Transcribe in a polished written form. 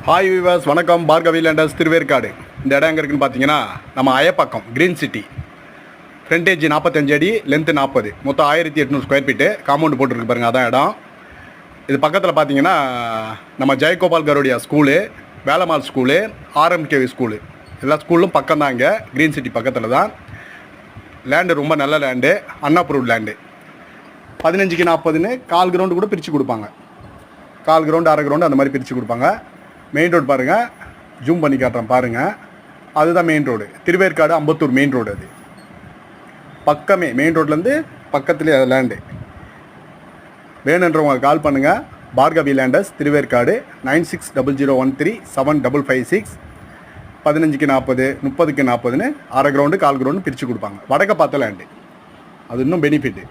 Hi விவாஸ், வணக்கம். Bhargavi ladders Thiruverkadu. இந்த இடம் எங்கே இருக்குன்னு பார்த்தீங்கன்னா நம்ம அயப்பக்கம் கிரீன் சிட்டி. ஃப்ரண்டேஜ் 45 அடி, லென்த்து 40, மொத்தம் 1800 ஸ்கொயர் ஃபீட்டு. காம்பவுண்டு போட்டுருக்கு பாருங்கள், அதான் இடம். இது பக்கத்தில் பார்த்தீங்கன்னா நம்ம Jayagopal Garodia school, Velammal school, RMKV school, எல்லா ஸ்கூலும் பக்கம் தான். இங்கே க்ரீன் சிட்டி பக்கத்தில் தான். லேண்டு ரொம்ப நல்ல லேண்டு, அன்அப்ரூவ்ட் லேண்டு. 15க்கு 40ன்னு 1/4 கிரவுண்டு கூட பிரித்து கொடுப்பாங்க. 1/4 கிரவுண்டு, 1/2 கிரவுண்டு அந்த மாதிரி பிரித்து கொடுப்பாங்க. மெயின் ரோடு பாருங்கள், ஜூம் பண்ணி காட்டுறேன் பாருங்கள். அதுதான் main road. Thiruverkadu Ambattur main road. அது பக்கமே மெயின் ரோட்லேருந்து பக்கத்துலேயே அது லேண்டு. வேணுன்றவங்க கால் பண்ணுங்கள். Bhargavi ladders Thiruverkadu 9600137556. 15க்கு 40, 30க்கு 40ன்னு 1/2 ground 1/4 ground பிரித்து கொடுப்பாங்க. வடக்க பார்த்த லேண்டு, அது இன்னும் பெனிஃபிட்டு.